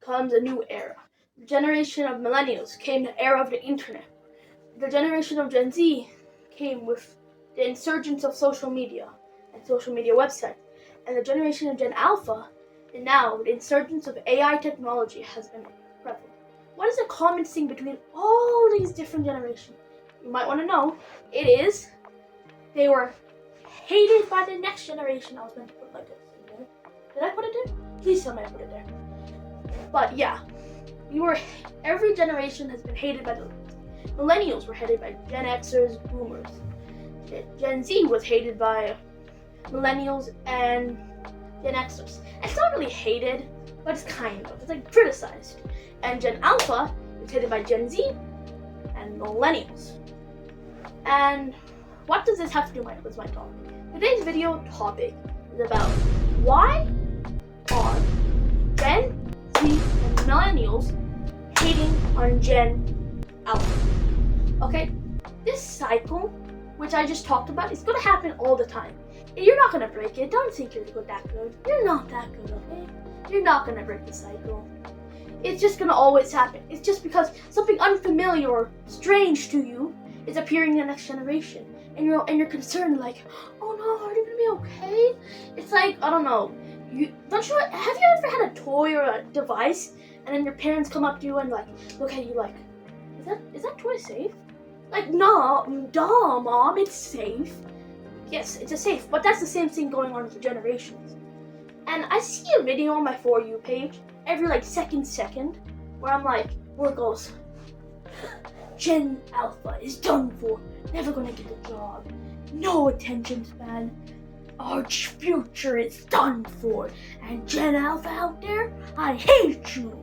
comes a new era. The generation of millennials came the era of the internet. The generation of Gen Z came with the insurgence of social media and social media websites. And the generation of Gen Alpha, and now the insurgence of AI technology has been prevalent. What is the common thing between all these different generations? You might want to know. It is they were hated by the next generation. I was meant to put it like this. Did I put it there? Please tell me I put it there. But yeah, every generation has been hated by the millennials were hated by Gen Xers, boomers. Gen Z was hated by millennials and Gen Xers. It's not really hated, but it's kind of. It's like criticized. And Gen Alpha is hated by Gen Z and millennials. And what does this have to do with my topic? Today's video topic is about why are Gen Z and millennials hating on Gen Alpha. Okay? This cycle, which I just talked about, is going to happen all the time. And you're not going to break it. Don't think you're that good. You're not that good, okay? You're not going to break the cycle. It's just going to always happen. It's just because something unfamiliar or strange to you is appearing in the next generation. And you're concerned, like, oh no, are they going to be okay? It's like, I don't know. Have you ever had a toy or a device and then your parents come up to you and like look at you like, is that toy safe? Like, no, duh, mom, it's safe. Yes, it's safe, but that's the same thing going on with the generations. And I see a video on my For You page every like second where it goes, Gen Alpha is done for, never gonna get a job, no attention span, our future is done for, and Gen Alpha out there, I hate you.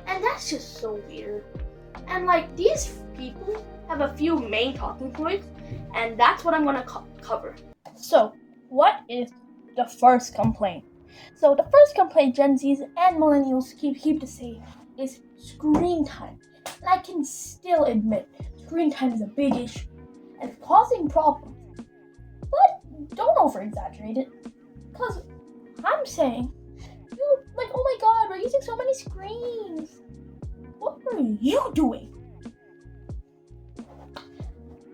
And that's just so weird. And like, these people have a few main talking points, and that's what I'm gonna cover. So, what is the first complaint? So the first complaint Gen Zs and millennials keep to say is screen time. And I can still admit, screen time is a big issue, and it's causing problems. But don't over-exaggerate it, because I'm saying, oh my god, we're using so many screens. What were you doing?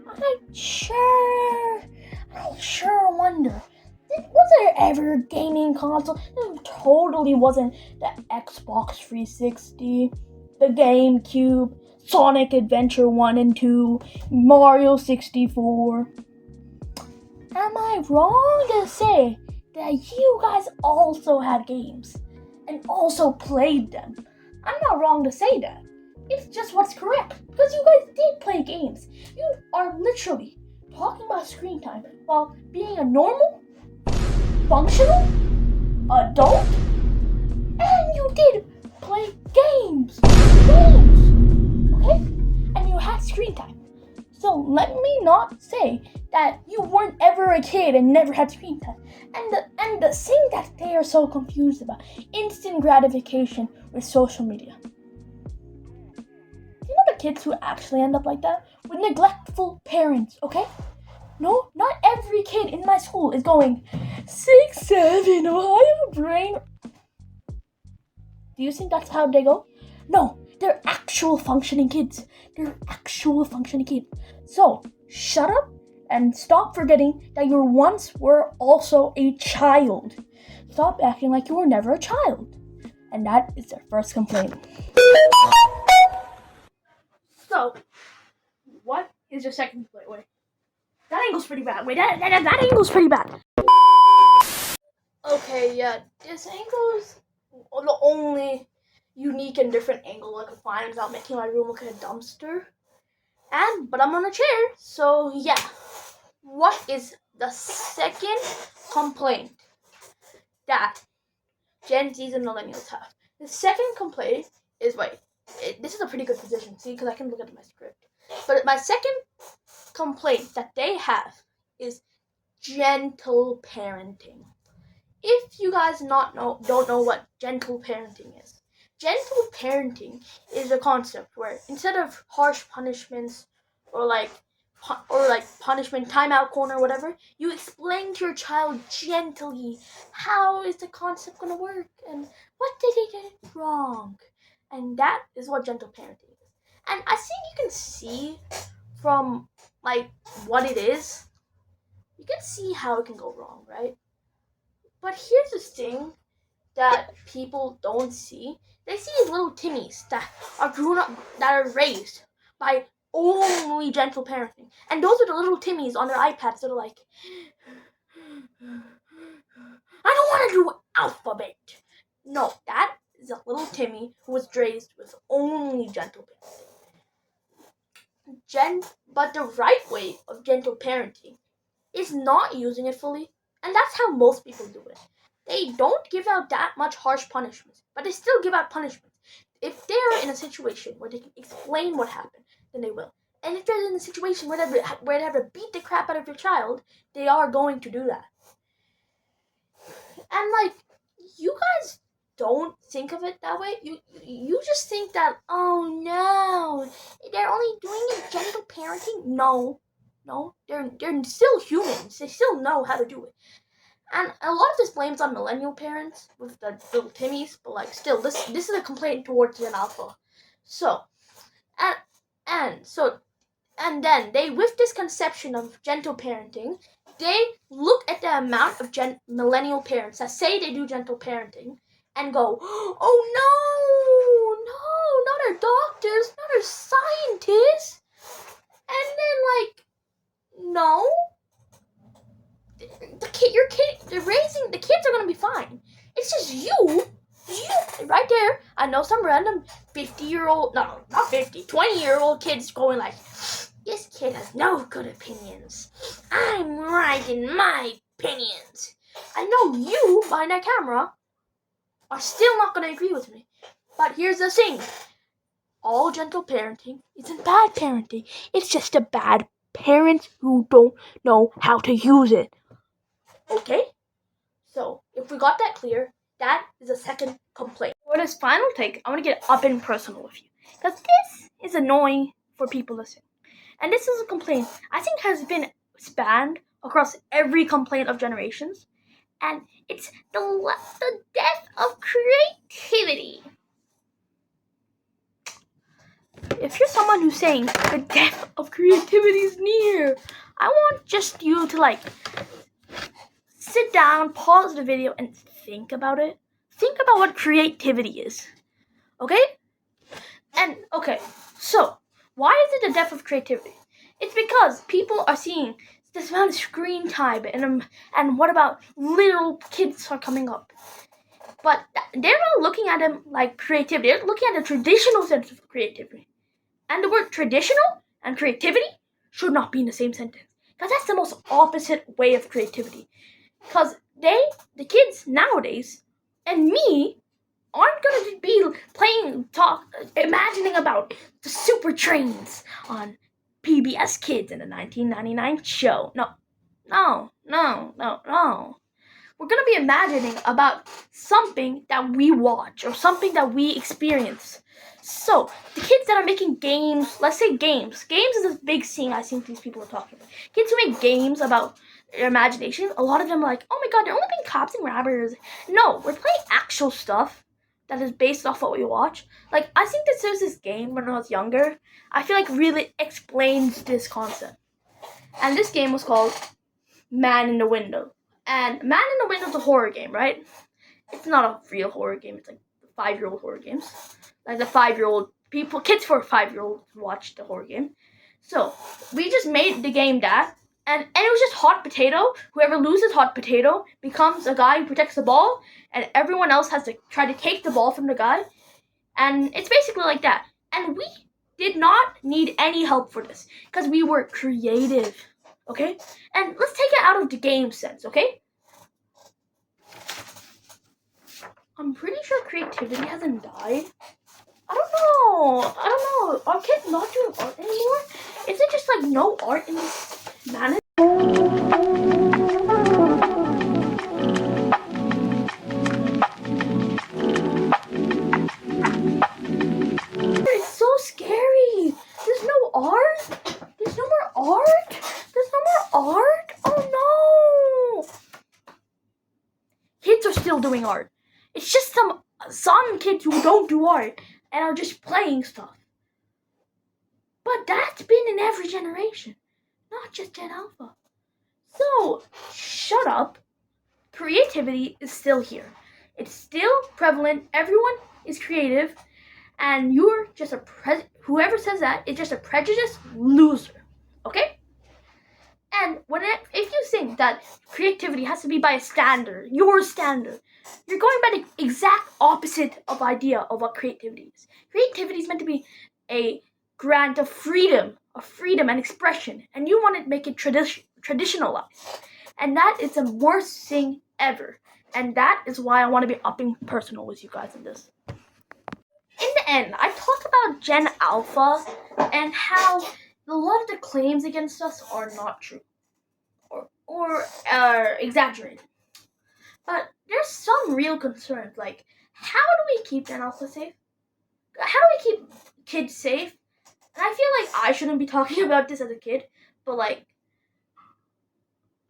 I sure wonder, was there ever a gaming console? It totally wasn't the Xbox 360, the GameCube, Sonic Adventure 1 and 2, Mario 64. Am I wrong to say that you guys also had games and also played them? I'm not wrong to say that. It's just what's correct, because you guys did play games. You are literally talking about screen time while being a normal, functional adult, and you did play games, okay? And you had screen time. So let me not say that you weren't ever a kid and never had screen time. And the thing that they are so confused about, instant gratification with social media. You know the kids who actually end up like that? With neglectful parents, okay? No, not every kid in my school is going 6, 7, oh, I have a brain. Do you think that's how they go? No, they're actual functioning kids. So, shut up and stop forgetting that you once were also a child. Stop acting like you were never a child. And that is their first complaint. So, what is your second complaint? Wait, that angle's pretty bad. That angle's pretty bad. Okay, yeah, this angle is the only unique and different angle I could find without making my room look like a dumpster. But I'm on a chair, so yeah. What is the second complaint that Gen Zs and millennials have? The second complaint is, this is a pretty good position, see, because I can look at my script. But my second complaint that they have is gentle parenting. If you guys don't know what gentle parenting is, gentle parenting is a concept where instead of harsh punishments or like or like punishment, timeout corner, whatever, you explain to your child gently how is the concept gonna work and what did he get wrong, and that is what gentle parenting is. And I think you can see from like what it is, you can see how it can go wrong, right? But here's the thing that people don't see. They see these little Timmies that are grown up, that are raised by only gentle parenting. And those are the little Timmies on their iPads that are like, I don't want to do alphabet. No, that is a little Timmy who was raised with only gentle parenting. But the right way of gentle parenting is not using it fully. And that's how most people do it. They don't give out that much harsh punishments, but they still give out punishments. If they're in a situation where they can explain what happened, then they will. And if they're in a situation where they have to beat the crap out of your child, they are going to do that. And like, you guys don't think of it that way. You just think that, oh no, they're only doing it gentle parenting. No, they're still humans. They still know how to do it. And a lot of this blames on millennial parents with the little Timmies, but like still, this is a complaint towards Gen Alpha. So, and then they, with this conception of gentle parenting, they look at the amount of millennial parents that say they do gentle parenting and go, oh no, not our doctors, not our scientists. And then like, no, the kids are gonna be fine. It's just you right there. I know some random 50-year-old, no, not 50, 20-year-old kids going like, this kid has no good opinions. I'm right in my opinions. I know you behind that camera are still not gonna agree with me. But here's the thing. All gentle parenting isn't bad parenting. It's just a bad parents who don't know how to use it. Okay? So, if we got that clear, that is a second complaint. For this final take, I want to get up and personal with you. Because this is annoying for people listening. And this is a complaint I think has been spanned across every complaint of generations. And it's the death of creativity. If you're someone who's saying the death of creativity is near, I want just you to like sit down, pause the video, and think about it. Think about what creativity is. Okay? And, okay, so, why is it the death of creativity? It's because people are seeing this amount of screen time, and what about little kids are coming up? But they're not looking at them like creativity. They're looking at the traditional sense of creativity. And the word traditional and creativity should not be in the same sentence. Because that's the most opposite way of creativity. Because the kids nowadays, and me, aren't going to be imagining about the super trains on PBS Kids in the 1999 show. No. We're going to be imagining about something that we watch or something that we experience. So, the kids that are making games, let's say games. Games is a big thing I think these people are talking about. Kids who make games about their imagination, a lot of them are like, oh my god, they're only being cops and robbers. No, we're playing actual stuff that is based off what we watch. Like, I think that there's this game when I was younger, I feel like really explains this concept. And this game was called Man in the Window. And Man in the Window is a horror game, right? It's not a real horror game, it's like 5-year-old horror games. Like the 5-year-old kids for 5-year-olds watch the horror game. So, we just made the game that, and it was just hot potato. Whoever loses hot potato becomes a guy who protects the ball, and everyone else has to try to take the ball from the guy. And it's basically like that. And we did not need any help for this, because we were creative, okay? And let's take it out of the game sense, okay? I'm pretty sure creativity hasn't died. I don't know. Are kids not doing art anymore? Is it just like no art in this manner? It's so scary. There's no art. There's no more art. still doing art. It's just some kids who don't do art and are just playing stuff. But that's been in every generation, not just Gen Alpha. So, shut up. Creativity is still here. It's still prevalent. Everyone is creative. And you're just whoever says that is just a prejudiced loser. Okay? And if you think that creativity has to be by a standard, your standard, you're going by the exact opposite of idea of what creativity is. Creativity is meant to be a grant of freedom and expression, and you want to make it traditionalized. And that is the worst thing ever. And that is why I want to be upping personal with you guys in this. In the end, I talked about Gen Alpha and how a lot of the claims against us are not true or exaggerated. But there's some real concerns, like how do we keep Gen Alpha safe? How do we keep kids safe? And I feel like I shouldn't be talking about this as a kid, but like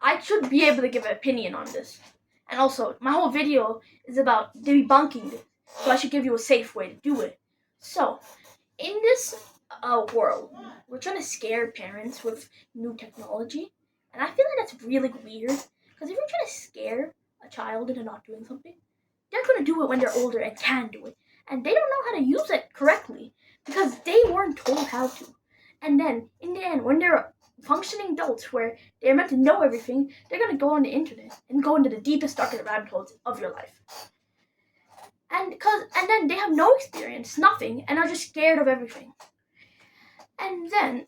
I should be able to give an opinion on this. And also, my whole video is about debunking this, so I should give you a safe way to do it. So, in this world, we're trying to scare parents with new technology, and I feel like that's really weird, because if you're trying to scare a child into not doing something, they're going to do it when they're older and can do it, and they don't know how to use it correctly, because they weren't told how to. And then, in the end, when they're functioning adults where they're meant to know everything, they're going to go on the internet and go into the deepest, darkest rabbit holes of your life. And then they have no experience, nothing, and are just scared of everything. And then,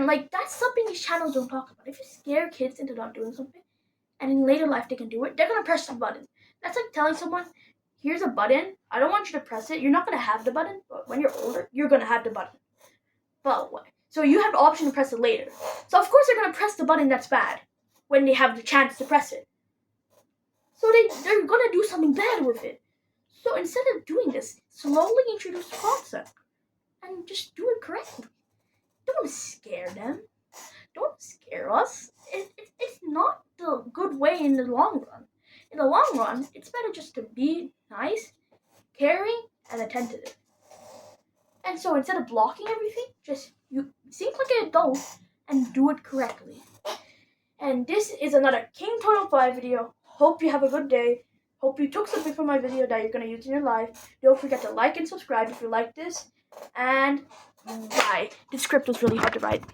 like, that's something these channels don't talk about. If you scare kids into not doing something, and in later life they can do it, they're going to press the button. That's like telling someone, here's a button, I don't want you to press it, you're not going to have the button, but when you're older, you're going to have the button. But what? So you have the option to press it later. So of course they're going to press the button that's bad when they have the chance to press it. So they're going to do something bad with it. So instead of doing this, slowly introduce the concept and just do it correctly. Don't scare them. Don't scare us. It's not the good way in the long run. In the long run, it's better just to be nice, caring, and attentive. And so instead of blocking everything, just you think like an adult and do it correctly. And this is another King Total 5 video. Hope you have a good day. Hope you took something from my video that you're going to use in your life. Don't forget to like and subscribe if you like this. And bye. This script was really hard to write.